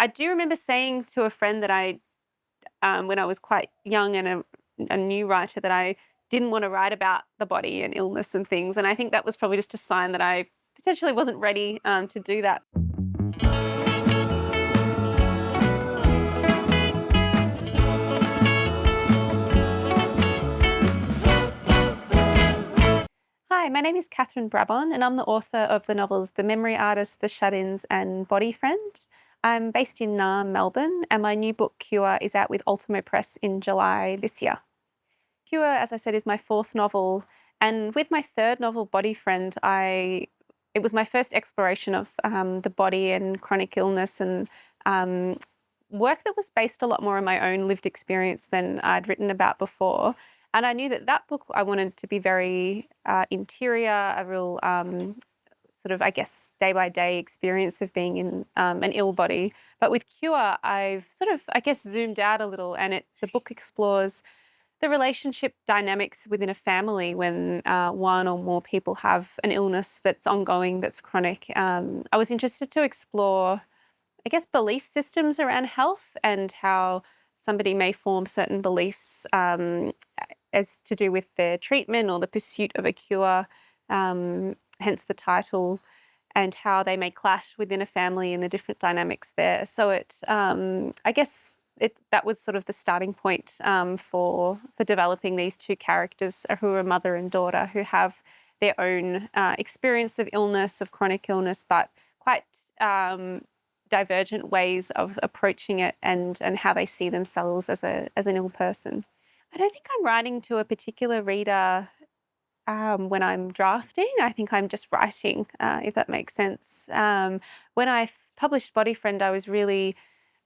I do remember saying to a friend that when I was quite young and a new writer, that I didn't want to write about the body and illness and things. And I think that was probably just a sign that I potentially wasn't ready to do that. Hi, my name is Katherine Brabon, and I'm the author of the novels The Memory Artist, The Shut-ins, and Body Friend. I'm based in Naarm, Melbourne, and my new book, Cure, is out with Ultimo Press in July this year. Cure, as I said, is my fourth novel, and with my third novel, Body Friend, it was my first exploration of the body and chronic illness and um, work that was based a lot more on my own lived experience than I'd written about before. And I knew that that book I wanted to be very interior, a real sort of, I guess, day by day experience of being in an ill body. But with Cure, I've sort of, I guess, zoomed out a little, and the book explores the relationship dynamics within a family when one or more people have an illness that's ongoing, that's chronic. I was interested to explore, I guess, belief systems around health and how somebody may form certain beliefs as to do with their treatment or the pursuit of a cure, hence the title, and how they may clash within a family and the different dynamics there. So I guess that was sort of the starting point for developing these two characters who are mother and daughter who have their own experience of illness, of chronic illness, but quite divergent ways of approaching it and how they see themselves as an ill person. I don't think I'm writing to a particular reader when I'm drafting. I think I'm just writing, if that makes sense. When I published Body Friend, I was really,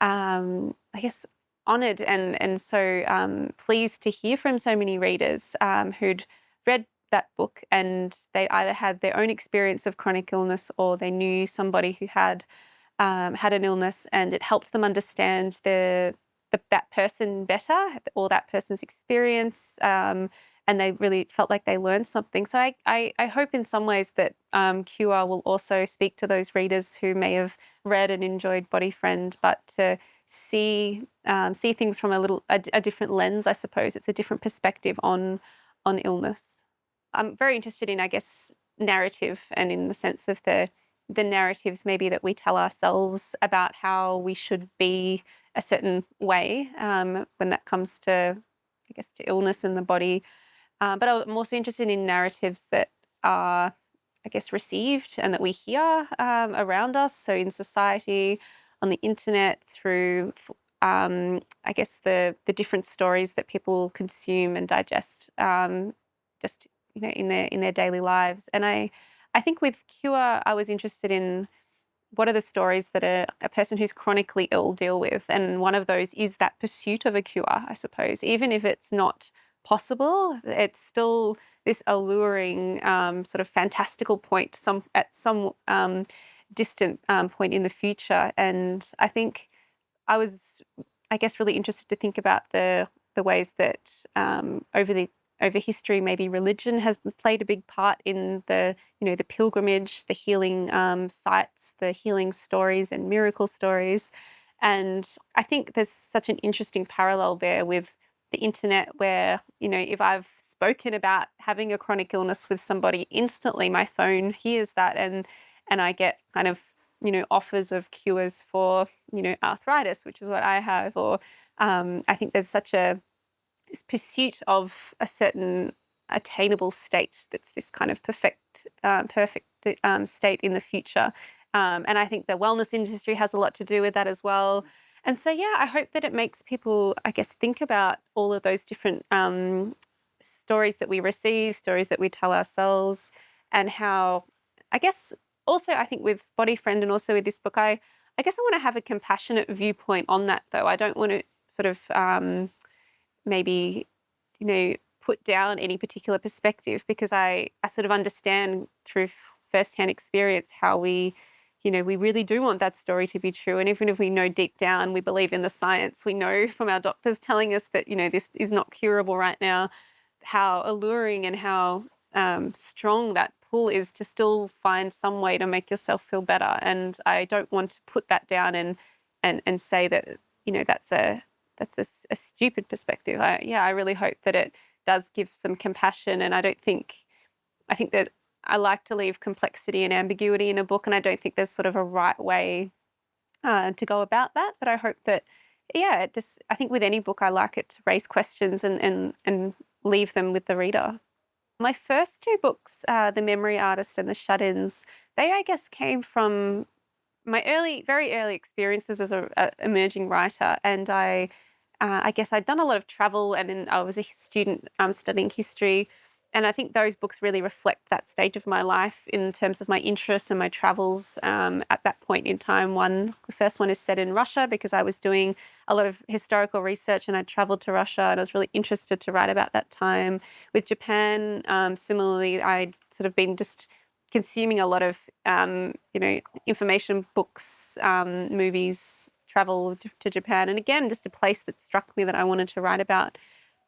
I guess, honoured and so pleased to hear from so many readers who'd read that book and they either had their own experience of chronic illness or they knew somebody who had an illness, and it helped them understand that person better or that person's experience. And they really felt like they learned something. So I hope in some ways that Cure will also speak to those readers who may have read and enjoyed Body Friend, but to see things from a different lens, I suppose. It's a different perspective on illness. I'm very interested in, I guess, narrative, and in the sense of the narratives maybe that we tell ourselves about how we should be a certain way when that comes to, I guess, to illness in the body. But I'm also interested in narratives that are, I guess, received and that we hear around us. So in society, on the internet, through, I guess, the different stories that people consume and digest, just in their daily lives. And I think with Cure, I was interested in what are the stories that a person who's chronically ill deal with? And one of those is that pursuit of a cure, I suppose. Even if it's not possible, it's still this alluring, sort of fantastical point at some distant point in the future. And I think I was, I guess, really interested to think about the ways that over history, maybe religion has played a big part in the pilgrimage, the healing sites, the healing stories and miracle stories. And I think there's such an interesting parallel there with the internet where, if I've spoken about having a chronic illness with somebody, instantly my phone hears that and I get kind of, offers of cures for, arthritis, which is what I have. Or I think there's such this pursuit of a certain attainable state that's this kind of perfect state in the future. And I think the wellness industry has a lot to do with that as well. And so, yeah, I hope that it makes people, I guess, think about all of those different stories that we receive, stories that we tell ourselves, and how, I guess, also, I think with Body Friend and also with this book, I guess I want to have a compassionate viewpoint on that, though. I don't want to sort of maybe, put down any particular perspective, because I sort of understand through firsthand experience how we really do want that story to be true. And even if we know deep down, we believe in the science, we know from our doctors telling us that, this is not curable right now, how alluring and how strong that pull is to still find some way to make yourself feel better. And I don't want to put that down and and say that, that's a stupid perspective. I really hope that it does give some compassion, and I think that I like to leave complexity and ambiguity in a book, and I don't think there's sort of a right way to go about that. But I hope that, I think with any book, I like it to raise questions and leave them with the reader. My first two books, The Memory Artist and The Shut-ins, they, I guess, came from my very early experiences as a emerging writer, and I guess I'd done a lot of travel, and then I was a student studying history, and I think those books really reflect that stage of my life in terms of my interests and my travels at that point in time. The first one is set in Russia because I was doing a lot of historical research, and I traveled to Russia, and I was really interested to write about that time. With Japan, similarly, I'd sort of been just consuming a lot of information books, movies, travel to Japan, and again, just a place that struck me that I wanted to write about.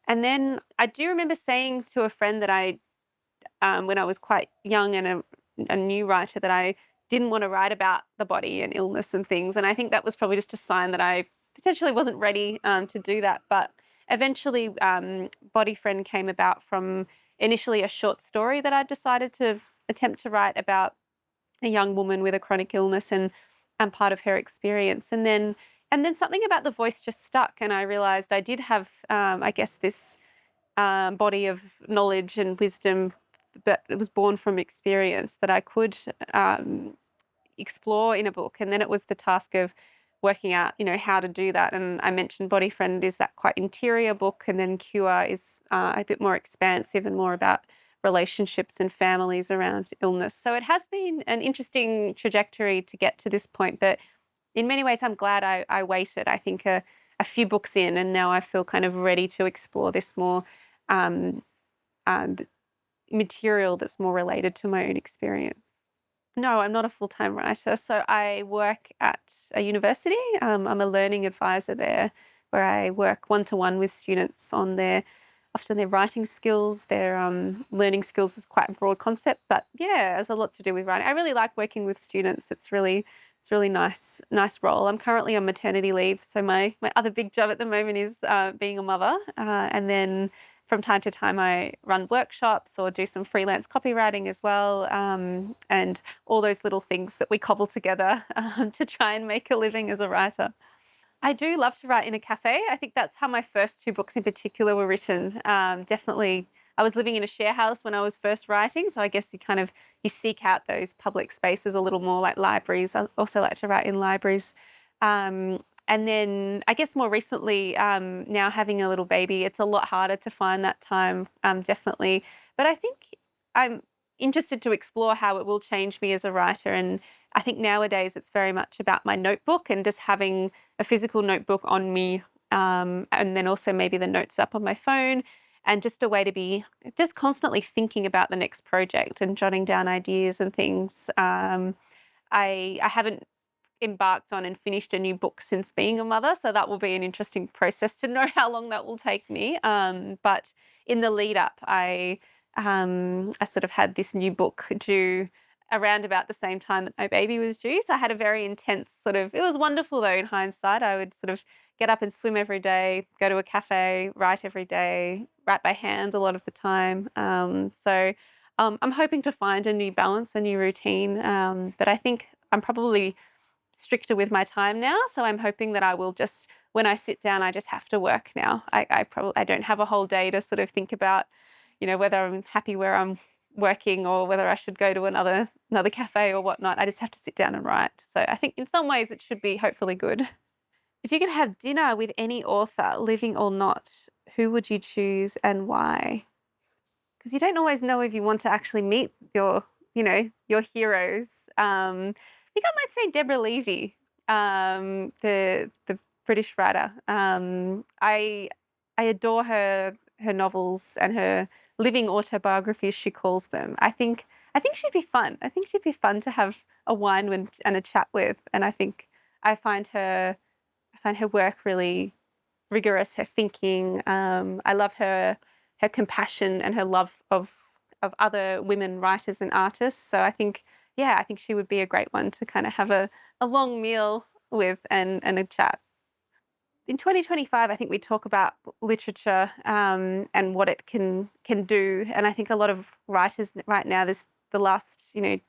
And then I do remember saying to a friend that when I was quite young and a new writer, that I didn't want to write about the body and illness and things. And I think that was probably just a sign that I potentially wasn't ready to do that. But eventually, Body Friend came about from initially a short story that I decided to attempt to write about a young woman with a chronic illness and part of her experience. And then something about the voice just stuck, and I realized I did have, I guess, this body of knowledge and wisdom that it was born from experience that I could explore in a book. And then it was the task of working out, how to do that. And I mentioned Body Friend is that quite interior book, and then Cure is a bit more expansive and more about relationships and families around illness. So it has been an interesting trajectory to get to this point, but in many ways, I'm glad I waited. I think a few books in, and now I feel kind of ready to explore this more um, and material that's more related to my own experience. No, I'm not a full-time writer. So I work at a university. I'm a learning advisor there, where I work one-to-one with students on often their writing skills. Their learning skills is quite a broad concept, but yeah, there's a lot to do with writing. I really like working with students. It's really nice role. I'm currently on maternity leave, so my other big job at the moment is being a mother, and then from time to time I run workshops or do some freelance copywriting as well, and all those little things that we cobble together to try and make a living as a writer. I do love to write in a cafe. I think that's how my first two books in particular were written. Definitely, I was living in a share house when I was first writing, so I guess you seek out those public spaces a little more, like libraries. I also like to write in libraries. And then I guess more recently, now having a little baby, it's a lot harder to find that time, definitely. But I think I'm interested to explore how it will change me as a writer. And I think nowadays it's very much about my notebook and just having a physical notebook on me, and then also maybe the notes up on my phone, and just a way to be just constantly thinking about the next project and jotting down ideas and things. I haven't embarked on and finished a new book since being a mother, so that will be an interesting process to know how long that will take me. But in the lead up, I sort of had this new book due around about the same time that my baby was due. So I had a very intense it was wonderful though in hindsight. I would sort of get up and swim every day, go to a cafe, write every day, write by hand a lot of the time. So I'm hoping to find a new balance, a new routine. But I think I'm probably stricter with my time now. So I'm hoping that I will just, when I sit down, I just have to work now. I don't have a whole day to sort of think about, whether I'm happy where I'm working or whether I should go to another cafe or whatnot. I just have to sit down and write. So I think in some ways it should be hopefully good. If you could have dinner with any author, living or not, who would you choose and why? Because you don't always know if you want to actually meet your heroes. I think I might say Deborah Levy, the British writer. I adore her novels and her living autobiographies, she calls them. I think she'd be fun. I think she'd be fun to have a wine and a chat with. And I find her work really rigorous, her thinking. I love her compassion and her love of other women writers and artists. So I think she would be a great one to kind of have a long meal with and a chat. In 2025, I think we talk about literature and what it can do, and I think a lot of writers right now, this the last 2-3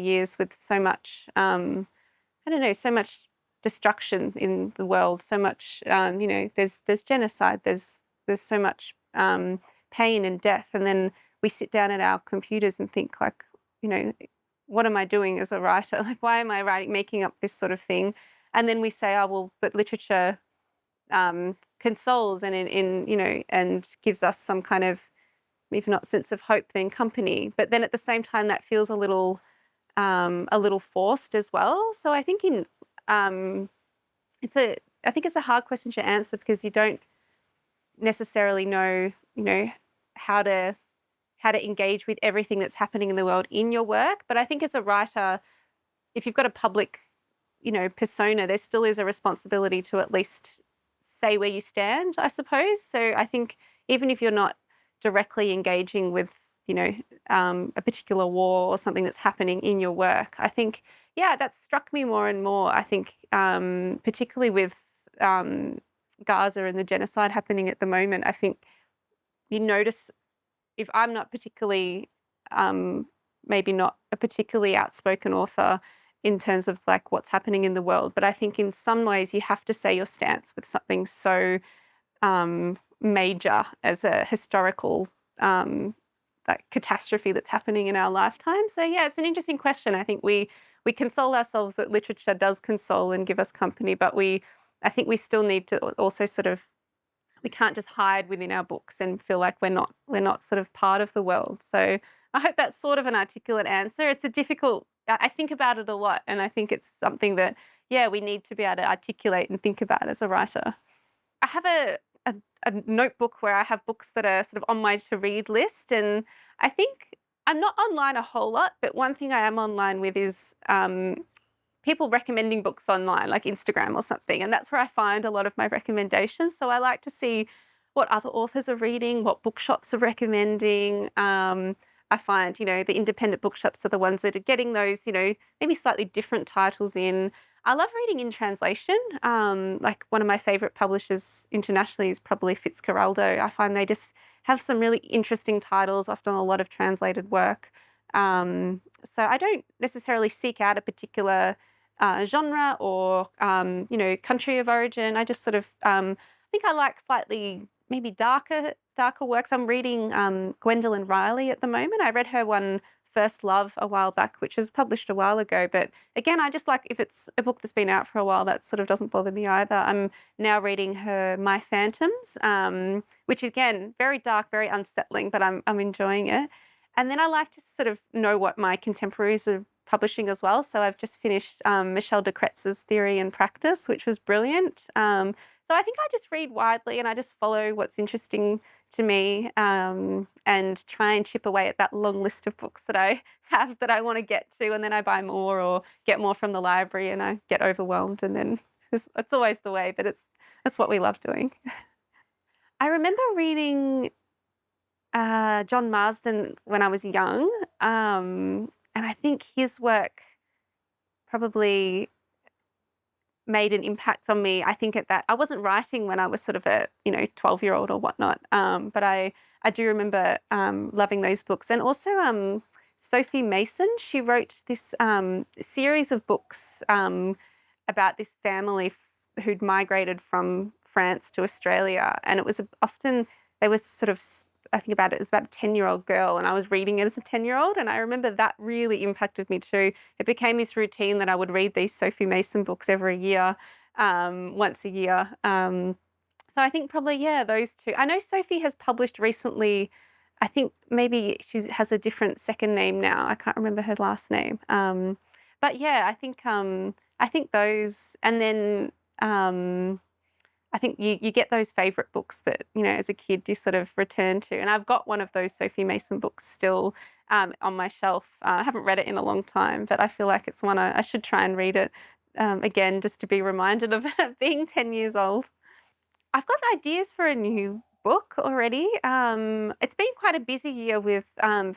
years with so much I don't know, so much destruction in the world, so much there's genocide, there's so much pain and death, and then we sit down at our computers and think like, you know, what am I doing as a writer? Like, why am I writing, making up this sort of thing? And then we say, oh well, but literature consoles and and gives us some kind of, if not sense of hope, then company. But then at the same time, that feels a little forced as well. So I think I think it's a hard question to answer because you don't necessarily know, how to engage with everything that's happening in the world in your work. But I think as a writer, if you've got a public, persona, there still is a responsibility to at least say where you stand, I suppose. So I think even if you're not directly engaging with, a particular war or something that's happening in your work, I think, yeah, that struck me more and more. I think, particularly with Gaza and the genocide happening at the moment, I think you notice, if I'm not particularly, maybe not a particularly outspoken author in terms of like what's happening in the world, but I think in some ways you have to say your stance with something so major as a historical like catastrophe that's happening in our lifetime. So yeah, it's an interesting question. I think we console ourselves that literature does console and give us company, but I think we still need to also sort of, we can't just hide within our books and feel like we're not sort of part of the world. So I hope that's sort of an articulate answer. It's a difficult, I think about it a lot, and I think it's something that, yeah, we need to be able to articulate and think about as a writer. I have a notebook where I have books that are sort of on my to read list, and I think I'm not online a whole lot, but one thing I am online with is people recommending books online, like Instagram or something. And that's where I find a lot of my recommendations. So I like to see what other authors are reading, what bookshops are recommending. I find, the independent bookshops are the ones that are getting those, maybe slightly different titles in. I love reading in translation. Like one of my favorite publishers internationally is probably Fitzcarraldo. I find they just have some really interesting titles, often a lot of translated work. So I don't necessarily seek out a particular genre or country of origin. I just sort of think I like slightly maybe darker works. I'm reading Gwendolyn Riley at the moment. I read her one, First Love, a while back, which was published a while ago. But again, I just like, if it's a book that's been out for a while, that sort of doesn't bother me either. I'm now reading her My Phantoms, which again, very dark, very unsettling, but I'm enjoying it. And then I like to sort of know what my contemporaries are publishing as well. So I've just finished Michelle de Kretz's Theory and Practice, which was brilliant. So I think I just read widely and I just follow what's interesting to me, and try and chip away at that long list of books that I have that I want to get to, and then I buy more or get more from the library and I get overwhelmed, and then it's always the way, but that's what we love doing. I remember reading John Marsden when I was young, and I think his work probably made an impact on me. I think at that, I wasn't writing when I was sort of a 12-year-old or whatnot, but I do remember loving those books. And also Sophie Mason, she wrote this series of books about this family who'd migrated from France to Australia, and it was often, they were sort of, I think about it as about a 10-year-old girl, and I was reading it as a 10-year-old, and I remember that really impacted me too. It became this routine that I would read these Sophie Mason books every year, once a year. So I think probably, yeah, those two. I know Sophie has published recently, I think maybe she has a different second name now. I can't remember her last name. But yeah, I think those, and then I think you get those favorite books that, as a kid you sort of return to. And I've got one of those Sophie Mason books still on my shelf. I haven't read it in a long time, but I feel like it's one I should try and read it again, just to be reminded of being 10 years old. I've got ideas for a new book already. It's been quite a busy year with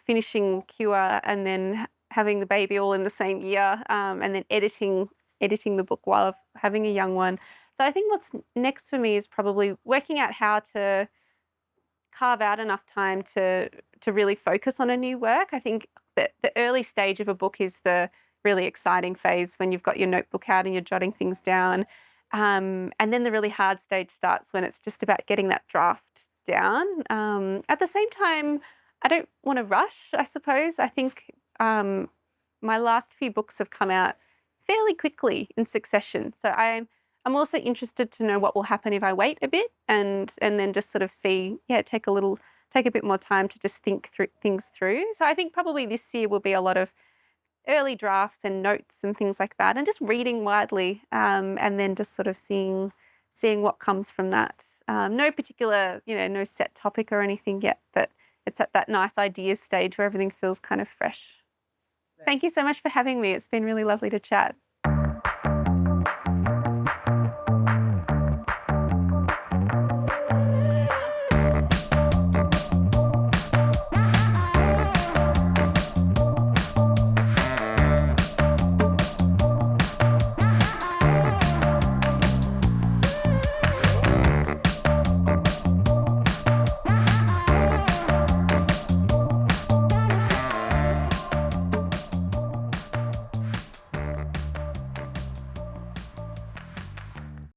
finishing Cure and then having the baby all in the same year, and then editing editing the book while having a young one. So I think what's next for me is probably working out how to carve out enough time to really focus on a new work. I think that the early stage of a book is the really exciting phase when you've got your notebook out and you're jotting things down. And then the really hard stage starts when it's just about getting that draft down. At the same time, I don't want to rush, I suppose. I think my last few books have come out fairly quickly in succession. So I'm also interested to know what will happen if I wait a bit and then just sort of see, take a bit more time to just think through things through. So I think probably this year will be a lot of early drafts and notes and things like that, and just reading widely, and then just sort of seeing what comes from that. No particular, no set topic or anything yet, but it's at that nice ideas stage where everything feels kind of fresh. Thank you so much for having me. It's been really lovely to chat.